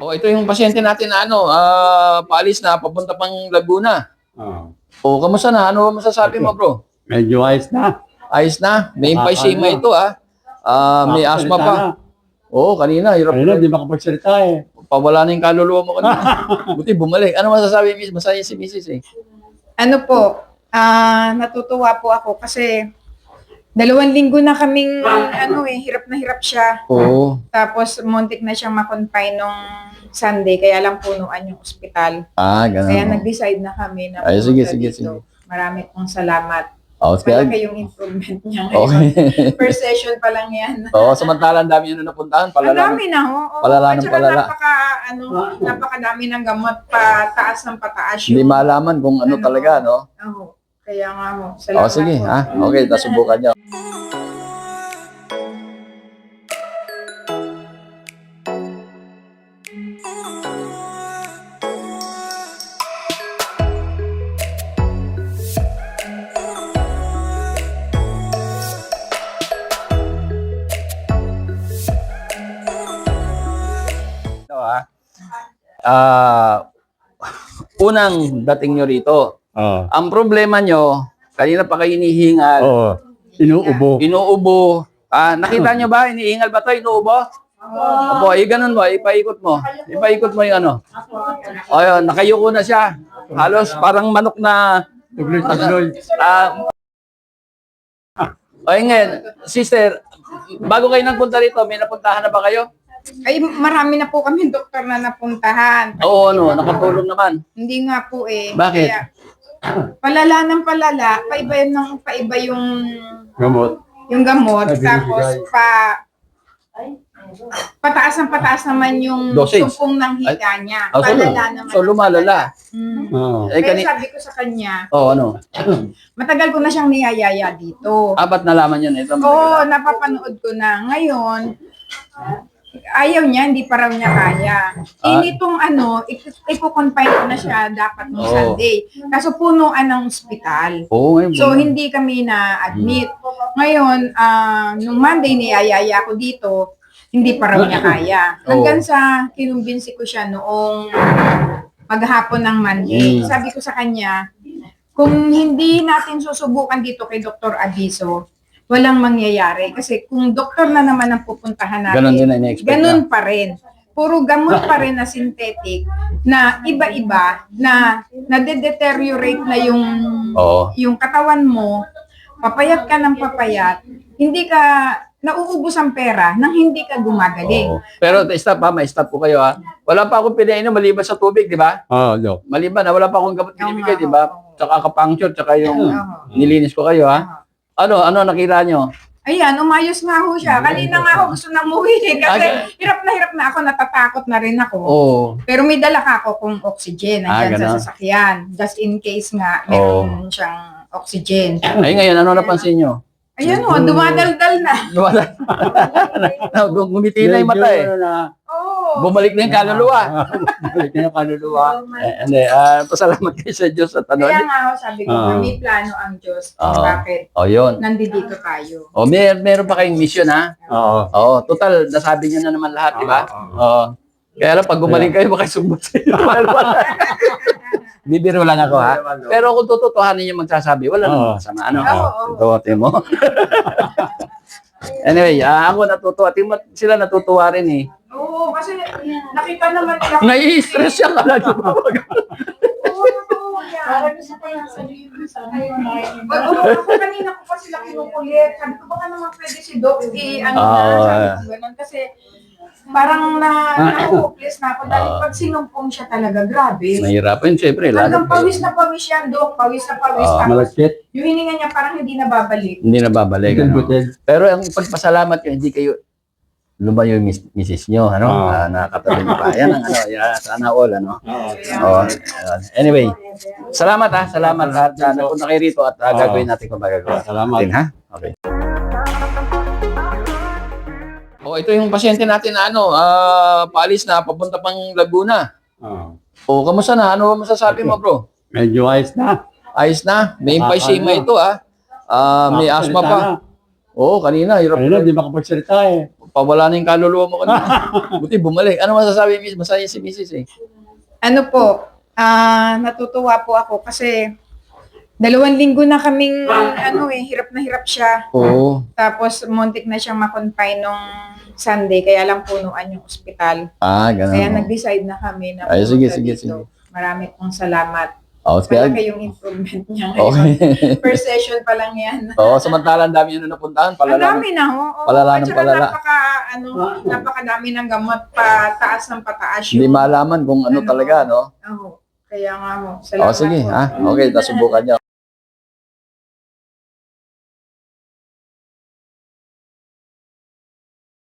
Oh, ito yung pasyente natin na paalis na papunta pang Laguna. Oh. Oh, kamusta na? Ano masasabi mo, bro? Medyo ayos na. Ayos na. May emphysema ito, may asthma pa. Oo, kanina, hirap. Kanina, di makapagsalita eh. Pawala na yung kaluluwa mo kanina. Buti bumalik. Ano masasabi, Miss? Masaya si Mrs. eh. Ano po, natutuwa po ako kasi 2 linggo na kaming hirap na hirap siya. Oo. Tapos muntik na siyang ma-confine nung Sunday, kaya lang punuan yung ospital. Ganun. Kaya nag-decide na kami na Ay, sige. dito. Marami pong salamat. Oh, Malaki yung improvement niya ngayon. Okay. First session pa lang yan. Oo, samantalang dami yun na napuntahan. Ang dami na ho. Palala ng At saka palala. napakadami ng gamot, pataas ng pataas Hindi malaman kung ano talaga, no? Oo. Kaya nga ho. Salamat Sige, po. Okay, nasubukan niyo. Unang dating nyo rito, Oo. ang problema nyo, kanina pa kayo hinihingal, Oo. Inuubo. inuubo. Nakita nyo ba? Hinihingal ba to? Inuubo? Opo, ganun mo, ipaikot mo. Ipaikot mo yung ano. O yun, nakayuko na siya. Halos parang manok na... Tugloy. Ngayon, sister, bago kayo nagpunta rito, may napuntahan na ba kayo? Ay, marami na po kami doktor na napuntahan. Oo, nakatulong naman. Hindi nga po eh. Bakit? Kaya, palala ng palala, paiba yung Gamot. gamot, Ay, tapos pataas naman yung Dosage. sumpong ng higa niya. So, Palala naman. so lumalala. Oo. Kaya sabi ko sa kanya, matagal ko na siyang niyayaya dito. Ba't nalaman yun? Ito, Oo, napapanood ko na. Ngayon, ayaw niya, hindi pa raw niya kaya. Nitong ipo-confine ko na siya dapat nung Sunday. Kaso punuan ng ospital. ngayon. So, hindi kami na-admit. Ngayon, nung Monday niyayaya ko dito, hindi pa raw niya kaya. Hanggang sa kinumbinsi ko siya noong maghapon ng Monday. Sabi ko sa kanya, kung hindi natin susubukan dito kay Dr. Abiso, walang mangyayari. Kasi kung doktor na naman ang pupuntahan natin, Ganon din ang in-expect ganun pa rin. Puro gamot pa rin na synthetic, na iba-iba, na nade-deteriorate na yung katawan mo, papayat ka ng papayat, hindi ka nauubos ang pera nang hindi ka gumagaling. Pero stop po kayo Wala pa akong pinainom maliban sa tubig, di ba? Oo. Maliban na, wala pa akong gamot binibigay, di ba? Tsaka ka-puncture, tsaka yung nilinis ko kayo, Ano nakita nyo? Ayan, umayos nga ho siya. Kanina nga ho gusto nang umuwi kasi hirap na ako, natatakot na rin ako. Pero may dala ka ako kung oxygen nandiyan sa sasakyan. Just in case nga meron siyang oxygen. Ay, ngayon, ano napansin nyo? Ayan ho, dumadaldal na. Gumiti na yung mata eh. Bumalik na yung kaluluwa. Bumalik na yung kaluluwa. Pasalamat kayo sa Diyos at ano. Kaya nga ho, sabi ko, may plano ang Diyos kung bakit yun. nandito tayo. Meron pa kayong mission Oo. Total, nasabi nyo na naman lahat, di ba? Kaya lang, pag gumaling kayo, makasumbot sa inyo. Bibiro lang ako Pero kung tututuhanin yung magsasabi, wala namang masama. Ito mo. Anyway, ako natutuwa. Sila natutuwa rin eh. Oo, kasi nakita naman nila. Nai-stress siya ka lang. Oo, totoo yan. Parang gusto ko lang sabihin sa akin. Ako kanina ko pa sila kinukulit. Sabi ko, baka naman pwede si Doc sabi ko ganun. Kasi parang na-hopeless na ako. Dahil pag sinumpong siya talaga, grabe. Mahirapan, syempre. Hanggang pawis na pawis yan, Doc. Pawis na pawis. Malakit. Yung hininga niya parang hindi nababalik. Hindi nababalik. Pero ang pagpasalamat ko, hindi kayo lumayo yung misis nyo, nakakatabi nyo pa. Yan ang sana all, Anyway, salamat salamat lahat na napunta kayo rito at gagawin natin kung magagawa. Salamat. Okay. Ito yung pasyente natin na paalis na papunta pang Laguna. Kamusta na? Ano masasabi mo, bro? Medyo ayos na. Ayos na? May emphysema ito, may asthma pa. Kanina, hirap. Kanina, di makapagsalita eh. pawala na yung kaluluwa mo kanina. Buti bumalik. Ano masasabi, Miss? Masaya si Mrs. eh. Ano po, natutuwa po ako kasi 2 linggo na kaming hirap na hirap siya. Oo. Tapos muntik na siyang ma-confine nung Sunday, kaya lang punuan yung ospital. Ganun. Kaya oh. nag-decide na kami na Ay, sige, pumunta sige, dito. sige. Marami pong salamat. Oh, kaya, Malaki yung improvement niya ngayon. okay. First session pa lang yan. Oo, samantalang dami yun na napuntahan. Ang Palala. dami na ho. Oo. palala At ng saka palala. napakadami ng gamot, pataas ng pataas Hindi malaman kung ano talaga, no? Oo. Kaya nga ho. Oh, sige, po. ha? Okay, nasubukan niyo.